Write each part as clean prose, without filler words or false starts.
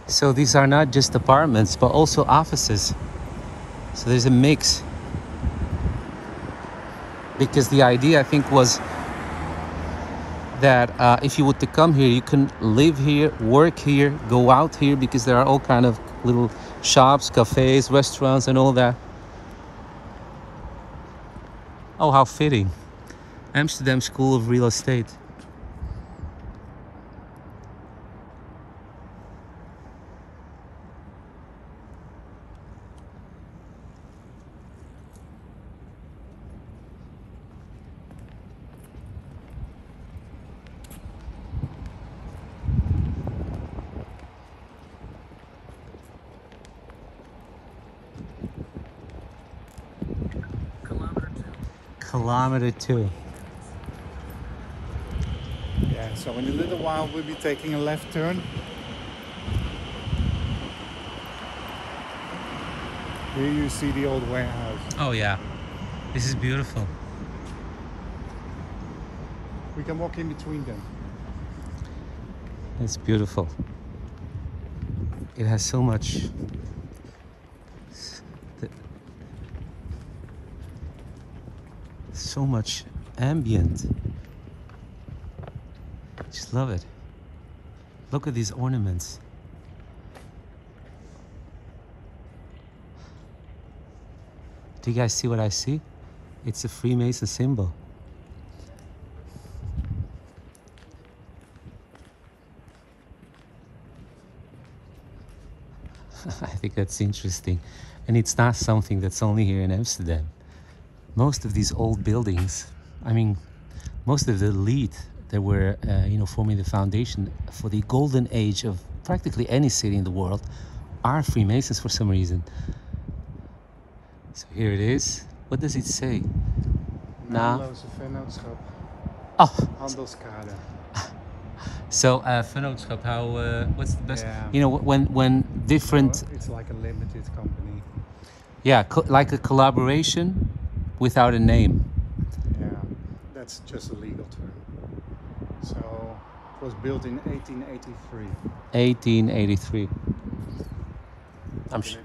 So these are not just apartments, but also offices. So there's a mix. Because the idea, I think, was that if you were to come here, you can live here, work here, go out here, because there are all kind of little shops, cafes, restaurants, and all that. Oh, how fitting. Amsterdam School of Real Estate. Kilometer 2. Yeah, so in a little while we'll be taking a left turn. Here you see the old warehouse. Oh yeah, this is beautiful. We can walk in between them. It's beautiful. It has so much. So much ambient. Just love it. Look at these ornaments. Do you guys see what I see? It's a Freemason symbol. I think that's interesting. And it's not something that's only here in Amsterdam. Most of these old buildings, I mean, most of the elite that were, forming the foundation for the golden age of practically any city in the world are Freemasons for some reason. So here it is. What does it say? Naamloze vennootschap. Oh, Handelskade. so vennootschap. How? What's the best? Yeah. When different. It's like a limited company. Yeah, like a collaboration without a name. Yeah, that's just a legal term. So it was built in 1883. 1883. I'm sure.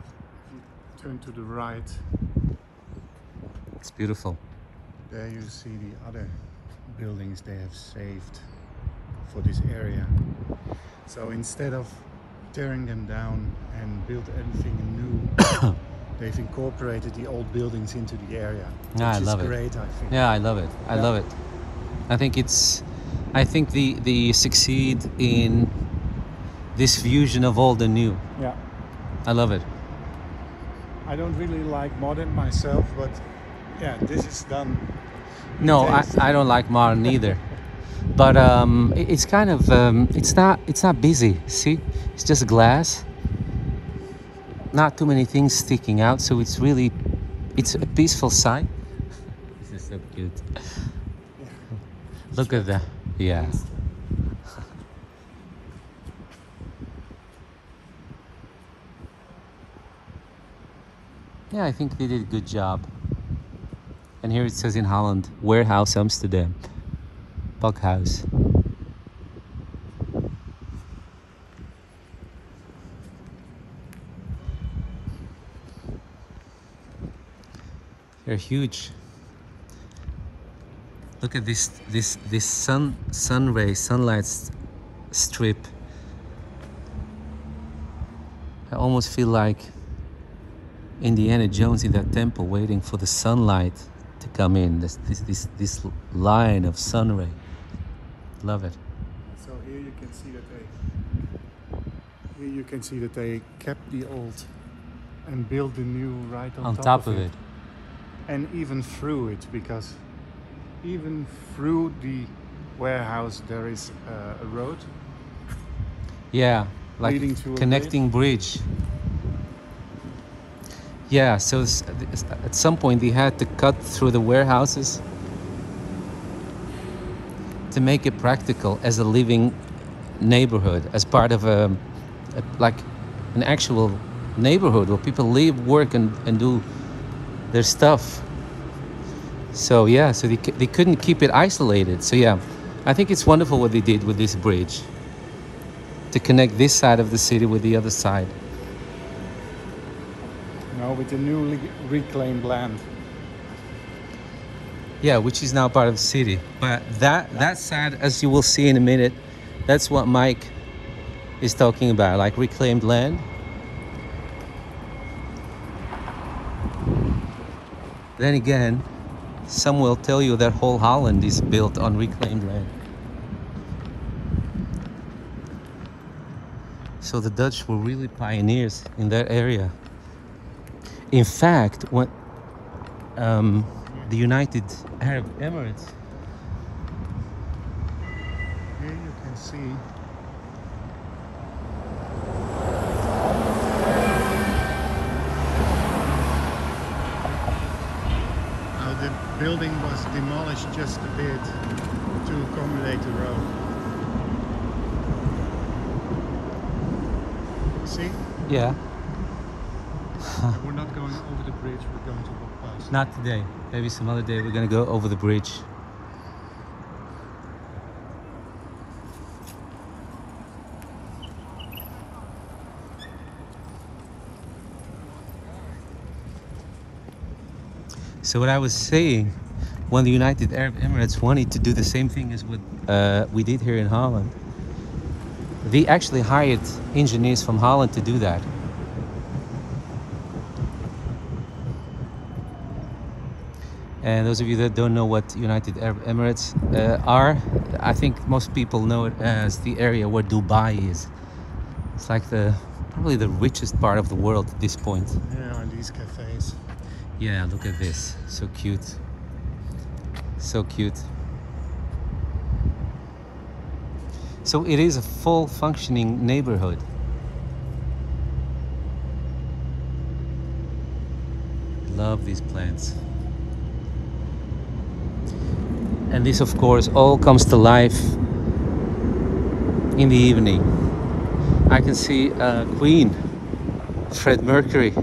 Turn to the right. It's beautiful. There you see the other buildings they have saved for this area. So instead of tearing them down and build anything new, they've incorporated the old buildings into the area, which I love is it. great, I think. Yeah, I love it. I love it. I think the succeed in this fusion of old and new. Yeah. I love it. I don't really like modern myself, but yeah, this is done. No, I don't like modern either. But it's kind of it's not busy. See, it's just glass. Not too many things sticking out, so it's a peaceful sight. This is so cute. Yeah. Look at that. Yeah. Yeah, I think they did a good job. And here it says in Holland, Warehouse Amsterdam, Pakhuis. They're huge. Look at this sunlight strip. I almost feel like Indiana Jones in that temple, waiting for the sunlight to come in. This line of sun ray. Love it. So here you can see that they kept the old and built the new right on top of it. And even through it, because even through the warehouse there is a road. Yeah, like leading to a connecting bridge. Yeah, so at some point they had to cut through the warehouses to make it practical as a living neighborhood, as part of like an actual neighborhood where people live, work, and do their stuff. So yeah, so they couldn't keep it isolated. So yeah, I think it's wonderful what they did with this bridge. to connect this side of the city with the other side. No, with the newly reclaimed land. Yeah, which is now part of the city. But that side, as you will see in a minute, that's what Mike is talking about, like reclaimed land. Then again, some will tell you that whole Holland is built on reclaimed land. So the Dutch were really pioneers in that area. In fact, when the United Arab Emirates, Here you can see how the building was demolished just a bit to accommodate the road. See? yeah, We're not going over the bridge, we're going to walk past. not today. Maybe some other day we're gonna go over the bridge. So what I was saying, when the United Arab Emirates wanted to do the same thing as what we did here in Holland, they actually hired engineers from Holland to do that. And those of you that don't know what United Arab Emirates are, I think most people know it as the area where Dubai is. It's like probably the richest part of the world at this point. Yeah, and these cafes. Yeah, look at this. So cute. So cute. So it is a full functioning neighborhood. Love these plants. And this, of course, all comes to life in the evening. I can see Queen, Fred Mercury.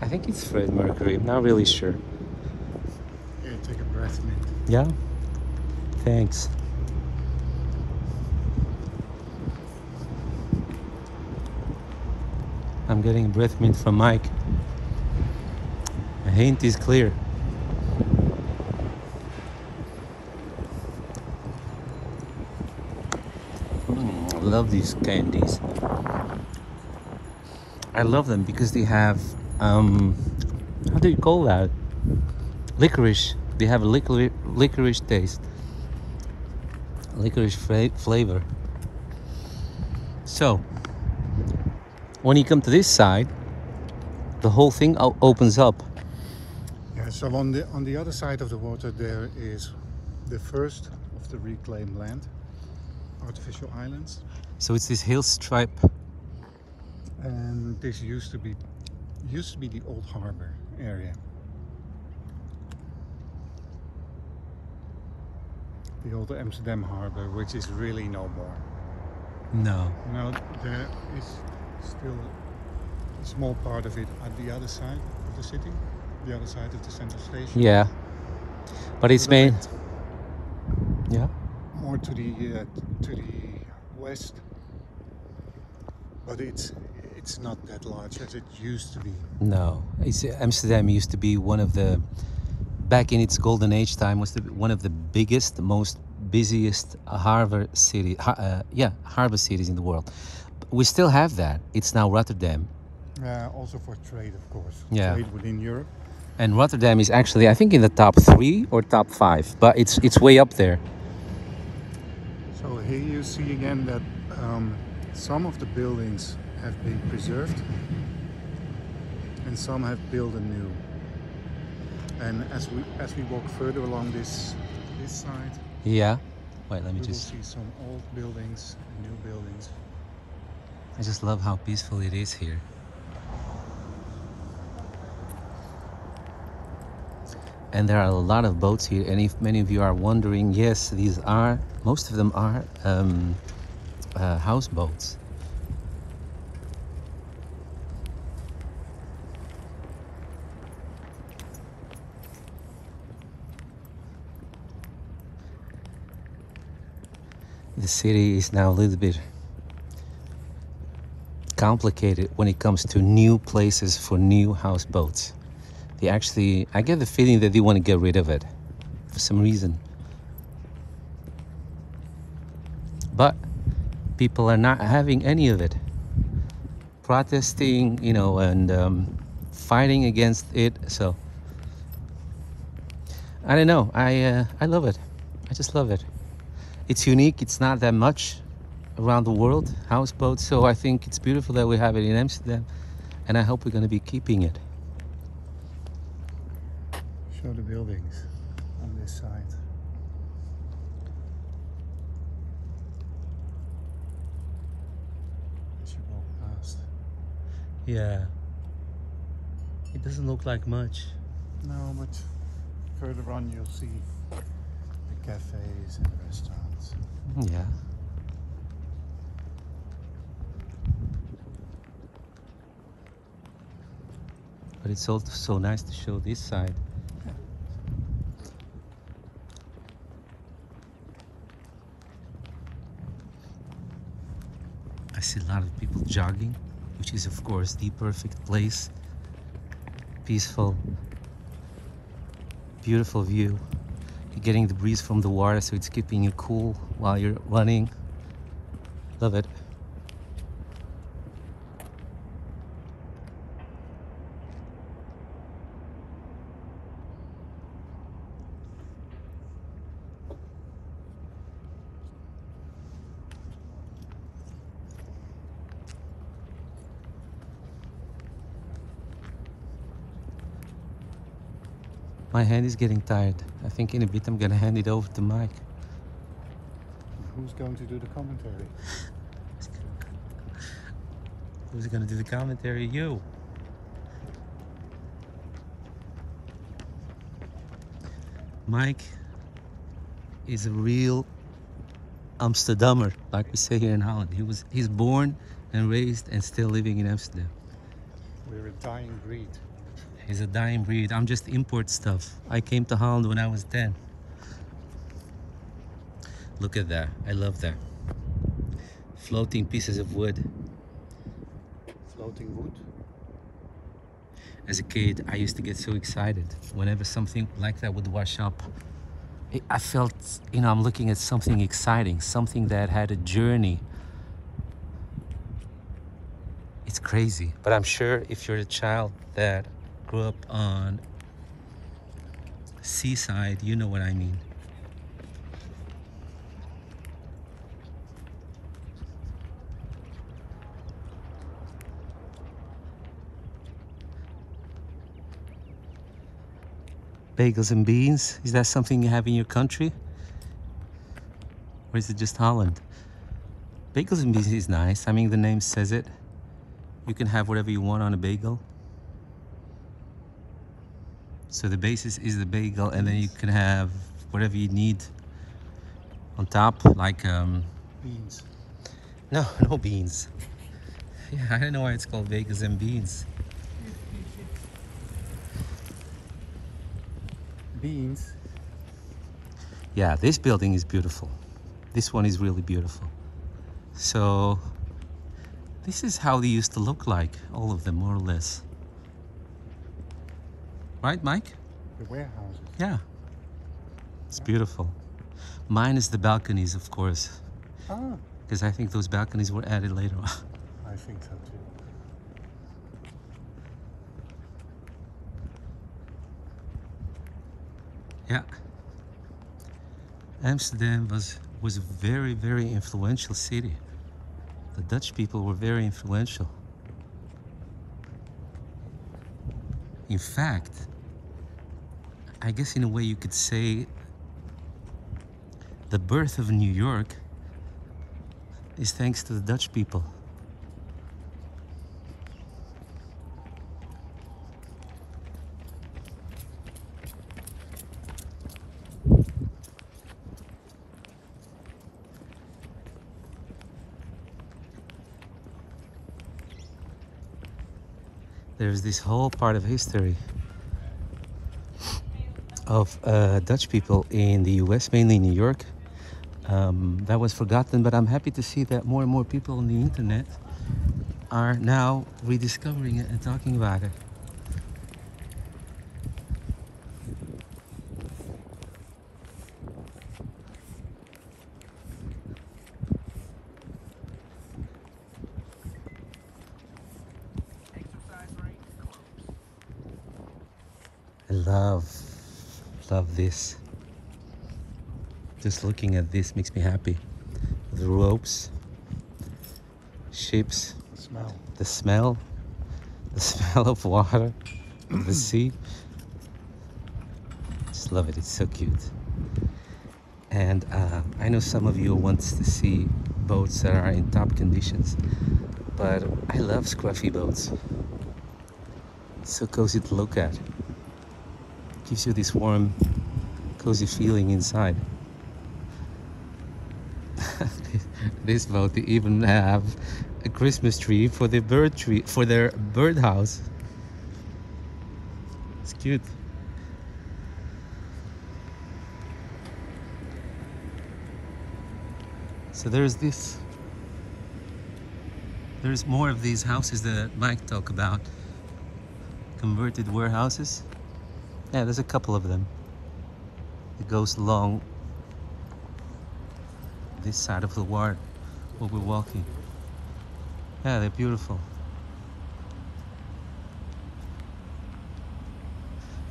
I think it's Fred Mercury, I'm not really sure. Yeah, take a breath mint. Yeah? Thanks. I'm getting a breath mint from Mike. The hint is clear. I love these candies. I love them because they have, how do you call that? Licorice. They have a licorice taste. Licorice flavor. So, when you come to this side, the whole thing opens up. Yeah, so on the other side of the water there is the first of the reclaimed land, artificial islands. So it's this hill stripe. And this used to be the old harbor area. The old Amsterdam Harbor, which is really no more. No. Now there is still a small part of it at the other side of the city, the other side of the central station. Yeah. But it's made. Yeah. More to the west, but it's not that large as it used to be. No. Amsterdam used to be one of the, back in its golden age time, was one of the biggest, most busiest harbor cities in the world. We still have that. It's now Rotterdam. Also for trade, of course. Yeah. Trade within Europe. And Rotterdam is actually, I think, in the top 3 or top 5, but it's way up there. So here you see again that some of the buildings have been preserved and some have built anew. And as we walk further along this side, Yeah. Wait, let me we just. will see some old buildings and new buildings. I just love how peaceful it is here. And there are a lot of boats here, and if many of you are wondering, yes, most of them are houseboats. the city is now a little bit complicated when it comes to new places for new houseboats. They actually, I get the feeling that they want to get rid of it for some reason. But people are not having any of it. Protesting, you know, and fighting against it. So I don't know. I love it. I just love it. It's unique. It's not that much around the world, houseboats. So I think it's beautiful that we have it in Amsterdam, and I hope we're going to be keeping it. Show the buildings on this side. As you walk past. Yeah. It doesn't look like much. No, but further on you'll see the cafes and restaurants. Yeah. But it's also so nice to show this side. I see a lot of people jogging, which is of course the perfect place. Peaceful, beautiful view. You're getting the breeze from the water, so it's keeping you cool while you're running. Love it. My hand is getting tired. I think in a bit I'm gonna hand it over to Mike. Who's going to do the commentary? Who's gonna do the commentary? You. Mike is a real Amsterdammer, like we say here in Holland. He's born and raised and still living in Amsterdam. We're a dying breed. He's a dying breed. I'm just import stuff. I came to Holland when I was 10. Look at that. I love that. Floating pieces of wood. Floating wood? As a kid, I used to get so excited whenever something like that would wash up. I felt, you know, I'm looking at something exciting, something that had a journey. It's crazy, but I'm sure if you're a child that grew up on seaside, you know what I mean. Bagels and beans, is that something you have in your country? Or is it just Holland? Bagels and beans is nice. I mean, the name says it. You can have whatever you want on a bagel. So the basis is the bagel, and then you can have whatever you need on top, like Beans. no beans. Yeah, I don't know why it's called bagels and beans. Beans. Yeah, this building is beautiful. This one is really beautiful. So this is how they used to look like, all of them, more or less. Right, Mike? The warehouses. Yeah. It's beautiful. Minus the balconies, of course. Ah, Because I think those balconies were added later on. I think so too. Yeah. Amsterdam was a very, very influential city. The Dutch people were very influential. In fact, I guess in a way you could say the birth of New York is thanks to the Dutch people. There's this whole part of history of Dutch people in the US, mainly New York, that was forgotten, but I'm happy to see that more and more people on the internet are now rediscovering it and talking about it. I love this. Just looking at this makes me happy. The ropes, ships, Smell. the smell of water, of the sea. Just love it. It's so cute. And I know some of you want to see boats that are in top conditions, but I love scruffy boats. It's so cozy to look at. Gives you this warm, cozy feeling inside. This boat, they even have a Christmas tree for the for their birdhouse. It's cute. So there's more of these houses that Mike talked about. Converted warehouses. Yeah, there's a couple of them. It goes along this side of the ward where we're walking. Yeah, they're beautiful.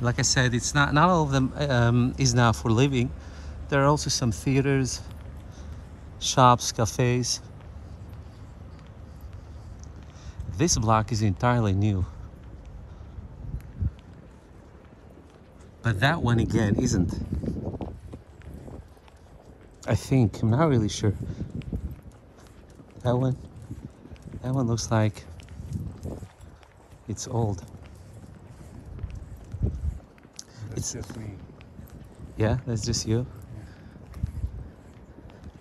Like I said, it's not all of them is now for living. There are also some theaters, shops, cafes. This block is entirely new. But that one again isn't. I think, I'm not really sure. That one looks like it's old. That's just me. Yeah, that's just you.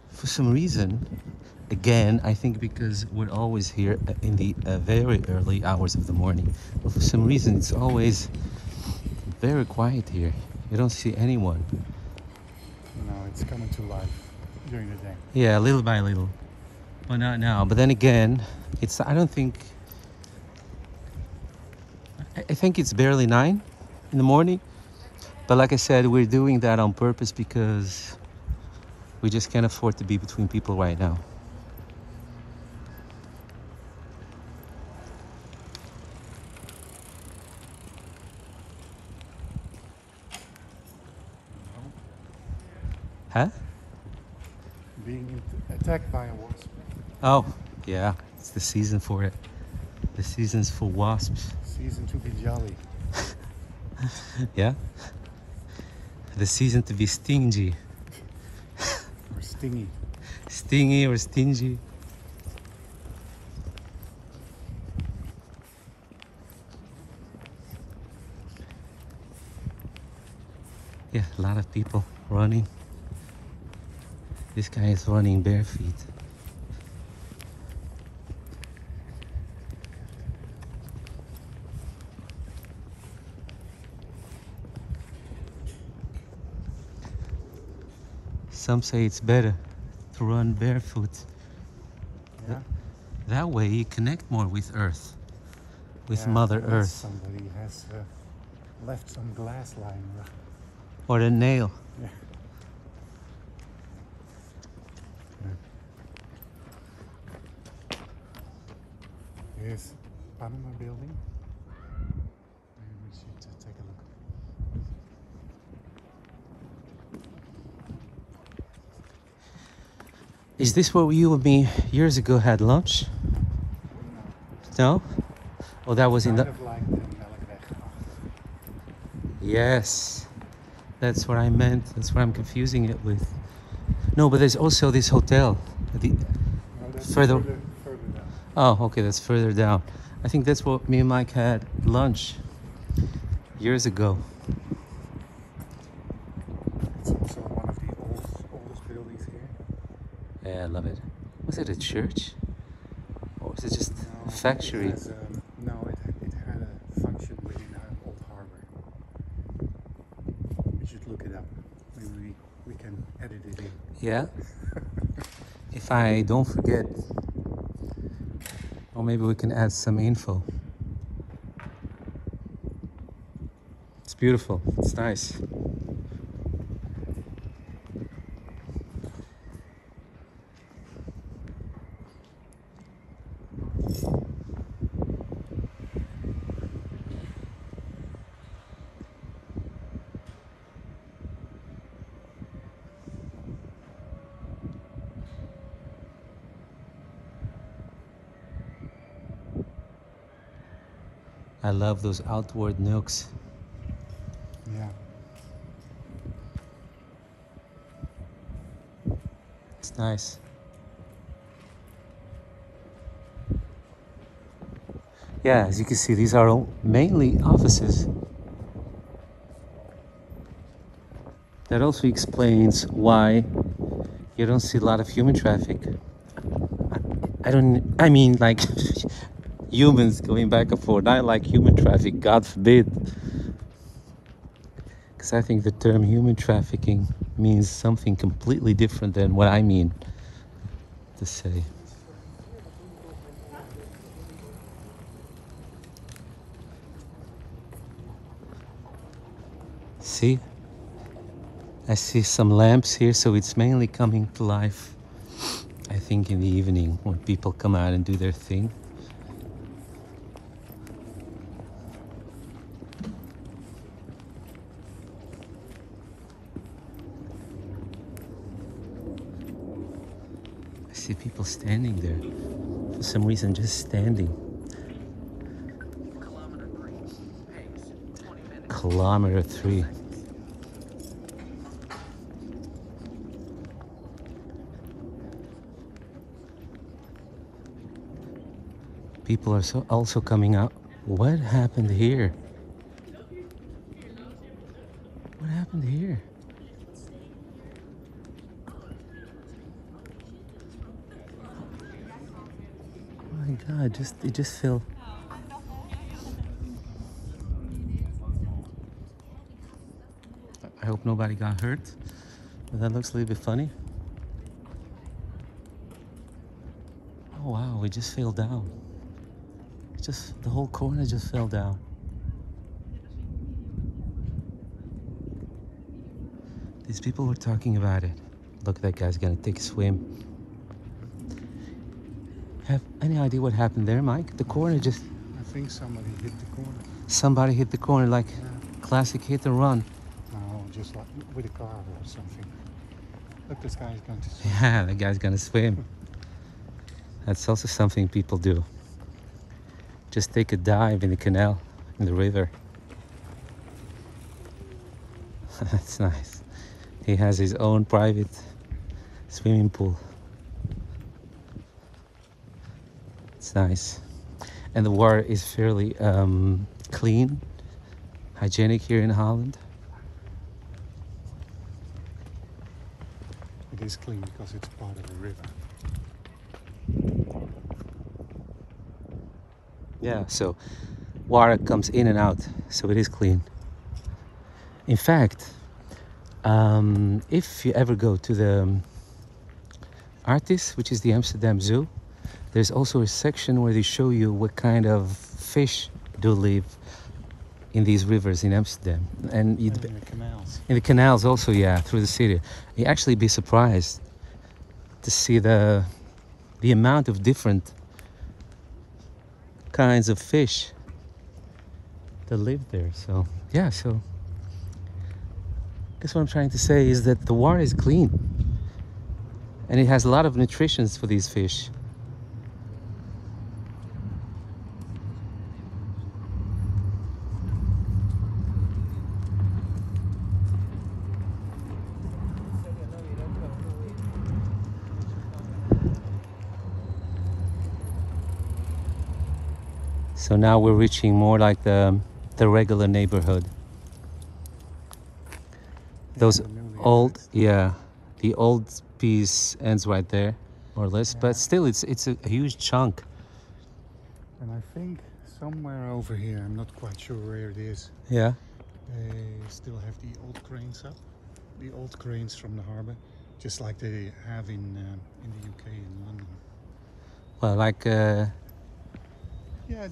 For some reason, again, I think because we're always here in the very early hours of the morning, but for some reason it's always very quiet here. You don't see anyone. No, it's coming to life during the day. Yeah, little by little, but not now. But then again, it's, I don't think, I think it's barely 9 in the morning. But like I said, we're doing that on purpose because we just can't afford to be between people right now. Huh? Being attacked by a wasp. Oh, yeah, it's the season for it. The season's for wasps. Season to be jolly. Yeah? The season to be stingy. Or stingy. Stingy or stingy. Yeah, a lot of people running. This guy is running bare feet. Some say it's better to run barefoot. Yeah. That way you connect more with Earth, with Yeah, Mother unless Earth. Somebody has left some glass lying around. Or a nail. Yeah. Here's Panama Building. Maybe we should take a look. Is this where you and me years ago had lunch? No? Oh, that was in Kind the... of like the Melkweg. Yes. That's what I meant. That's what I'm confusing it with. No, but there's also this hotel. No, that's Further... further down. Oh, okay, that's further down. I think that's what me and Mike had lunch years ago. It's also one of the oldest buildings here. Yeah, I love it. Was it a church? Or was it just No, a factory? It has, it had a function within Old Harbor. We should look it up. Maybe we we can edit it in. Yeah. If I don't forget, or maybe we can add some info. It's beautiful. It's nice. I love those outward nooks. Yeah. It's nice. Yeah, as you can see, these are all mainly offices. That also explains why you don't see a lot of human traffic. I mean like humans going back and forth, not like human traffic, God forbid. Because I think the term human trafficking means something completely different than what I mean to say. See? I see some lamps here, so it's mainly coming to life, I think, in the evening when people come out and do their thing. I see people standing there. For some reason, just standing. Kilometer 3. People are also coming out. What happened here? What happened here? Oh my God, it just fell. I hope nobody got hurt. But that looks a little bit funny. Oh wow, it just fell down. The whole corner just fell down. These people were talking about it. Look, that guy's gonna take a swim. Have any idea what happened there, Mike? The corner just... I think somebody hit the corner. Somebody hit the corner, like classic hit and run. No, just like with a car or something. Look, this guy's going to swim. Yeah, that guy's gonna swim. That's also something people do. Just take a dive in the canal, in the river. That's nice. He has his own private swimming pool. It's nice. And the water is fairly clean, hygienic here in Holland. It is clean because it's part of a river. Yeah, so water comes in and out, so it is clean. In fact, if you ever go to the Artis, which is the Amsterdam Zoo, there's also a section where they show you what kind of fish do live in these rivers in Amsterdam. And in the canals. In the canals also, yeah, through the city. You'd actually be surprised to see the amount of different kinds of fish that live there. So yeah, so I guess what I'm trying to say is that the water is clean and it has a lot of nutrition for these fish. So now we're reaching more like the regular neighborhood. Those old, yeah, the old piece ends right there, more or less. Yeah. But still, it's a huge chunk. And I think somewhere over here, I'm not quite sure where it is. Yeah. They still have the old cranes up. the old cranes from the harbor, just like they have in the UK in London. Well, like Yeah,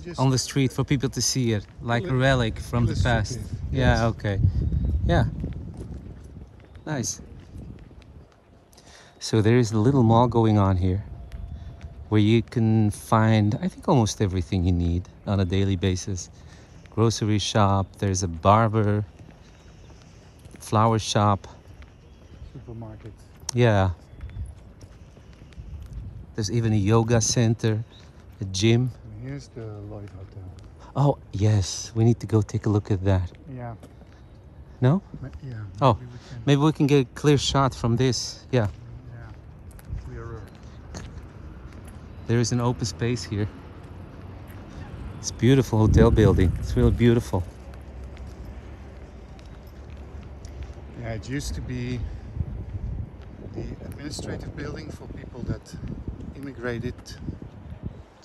just on the street for people to see it, like a relic from the past. illustrative, Yeah, yes. okay. Yeah. Nice. So there is a little mall going on here where you can find, I think, almost everything you need on a daily basis. Grocery shop, there's a barber, flower shop. Supermarket. Yeah. There's even a yoga center, a gym. And here's the Lloyd Hotel. Oh, yes, we need to go take a look at that. Yeah. No? Yeah. Oh, We can, maybe we can get a clear shot from this. Yeah. yeah. Clearer. There is an open space here. It's a beautiful hotel building. It's really beautiful. Yeah, it used to be the administrative building for people that immigrated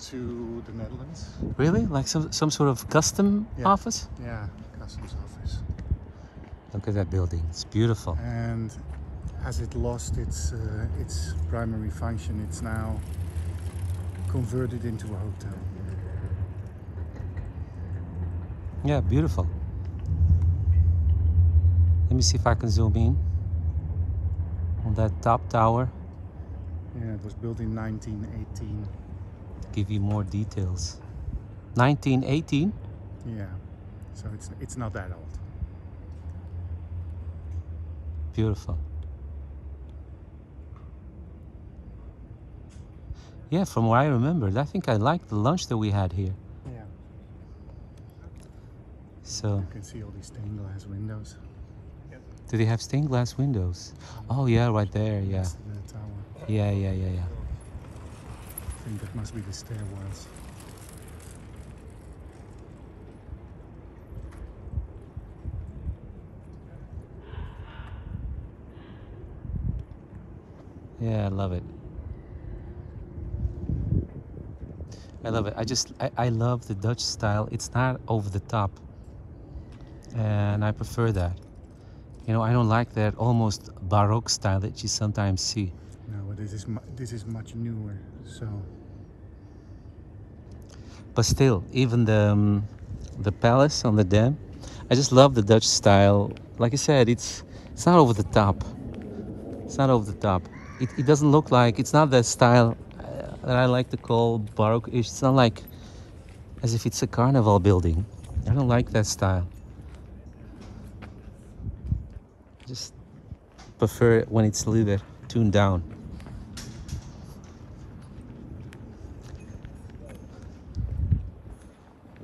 to the Netherlands. Really? Like some sort of custom Yeah. office? Yeah, customs office. Look at that building. It's beautiful. And as it lost its primary function, it's now converted into a hotel. Yeah, beautiful. Let me see if I can zoom in on that top tower. Yeah, it was built in 1918. Give you more details. 1918? Yeah, so it's not that old. Beautiful. Yeah, from what I remembered, I think I liked the lunch that we had here. Yeah. So, You can see all these stained glass windows. do they have stained glass windows? Oh yeah, right there, yeah. That's the tower. Yeah. I think that must be the stairwells. Yeah, I love it. I love it. I love the Dutch style. It's not over the top. And I prefer that. You know, I don't like that almost Baroque style that you sometimes see. No, but this is much newer. So But still, even the palace on the dam, I just love the Dutch style. Like I said, it's not over the top. It's not over the top. It doesn't look like, it's not that style that I like to call Baroque-ish. It's not like as if it's a carnival building. I don't like that style. Just prefer it when it's a little bit tuned down.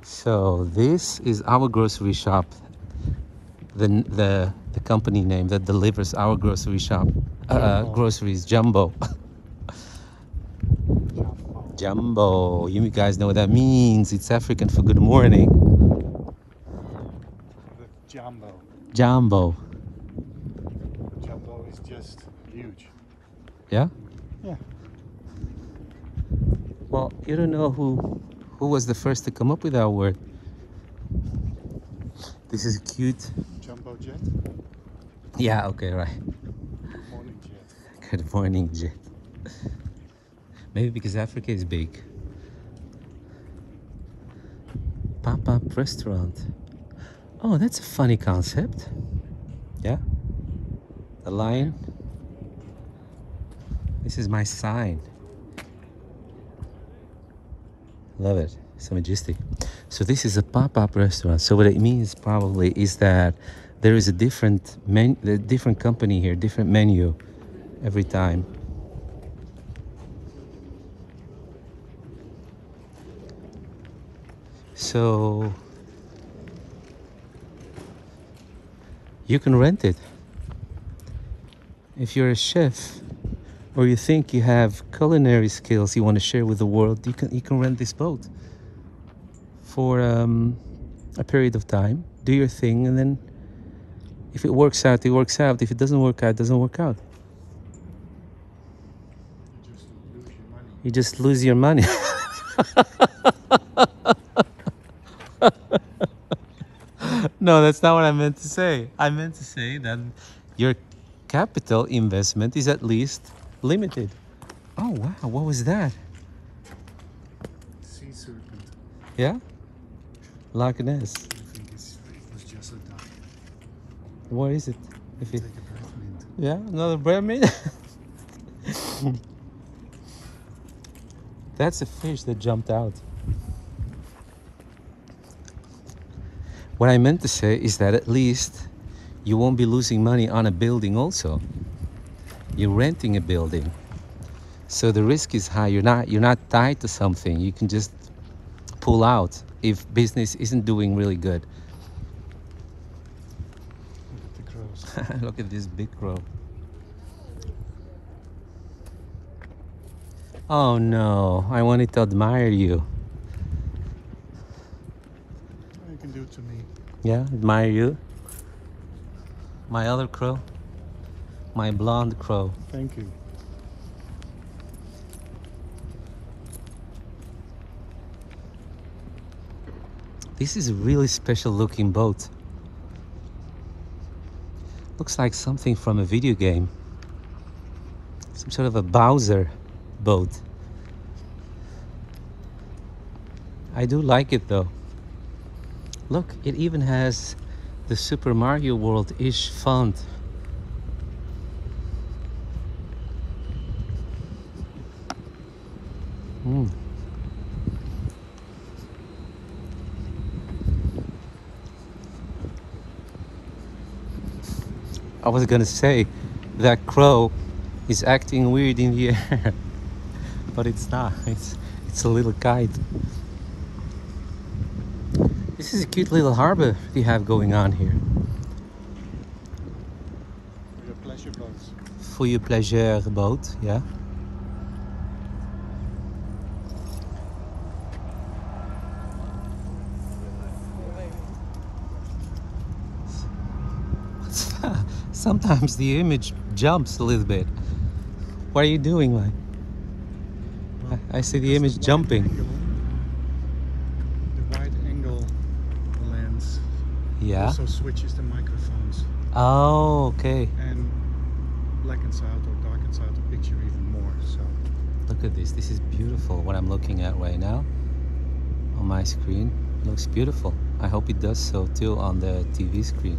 So this is our grocery shop. The company name that delivers our grocery shop. Groceries, Jumbo. Jumbo. You guys know what that means. It's African for good morning. the jumbo. Jumbo. Jumbo is just huge. Yeah? Yeah. Well, you don't know who was the first to come up with that word. This is cute. Jumbo jet. Yeah, okay, right. Good morning jet. Good morning, Jet. Maybe because Africa is big. Pop-up restaurant. Oh, that's a funny concept. Yeah? The lion. This is my sign. Love it. So majestic. So this is a pop-up restaurant. So what it means probably is that there is a different company here, different menu every time. So you can rent it. If you're a chef or you think you have culinary skills you want to share with the world, you can rent this boat for a period of time. Do your thing, and then if it works out, it works out. If it doesn't work out, it doesn't work out. You just lose your money. No, that's not what I meant to say. I meant to say that capital investment is at least limited. Oh wow, what was that? Sea serpent. Yeah? Loch Ness. I think it was just a duck. What is it? If it Take a breath mint. yeah, another bread meat? That's a fish that jumped out. What I meant to say is that at least you won't be losing money on a building also. You're renting a building. So the risk is high. You're not tied to something. You can just pull out if business isn't doing really good. Look at the crows. Look at this big crow. Oh no, I wanted to admire you. You can do it to me. Yeah, admire you. My other crow. My blonde crow. Thank you. This is a really special looking boat. Looks like something from a video game. Some sort of a Bowser boat. I do like it though. Look, it even has the Super Mario World-ish font. I was gonna say that crow is acting weird in the air, but it's not. It's a little kite. This is a cute little harbor you have going on here. For your pleasure boats. For your pleasure boat, yeah. Sometimes the image jumps a little bit. What are you doing, man? Well, I see the because image wide jumping. the wide angle lens Yeah. also switches the microphones Oh, okay. and blackens out or darkens out the picture even more. So Look at this. This is beautiful. What I'm looking at right now on my screen looks beautiful. I hope it does so too on the TV screen.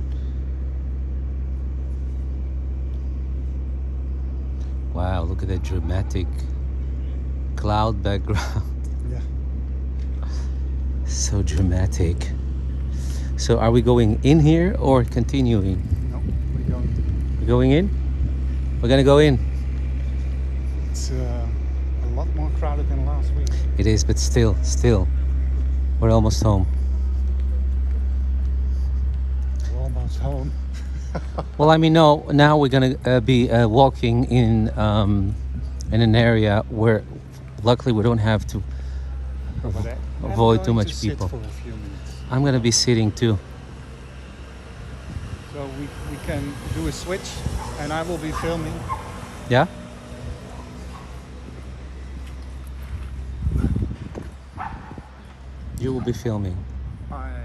Wow, look at that dramatic cloud background. yeah. So dramatic. So are we going in here or continuing? No, we're going. We're going in? We're gonna go in. It's a lot more crowded than last week. It is, but still, we're almost home. We're almost home. Well, I mean, no, now we're gonna be walking in an area where luckily we don't have to But avoid I'm too going much to sit people. for a few minutes. I'm gonna be sitting too. So we can do a switch and I will be filming. Yeah? You will be filming. I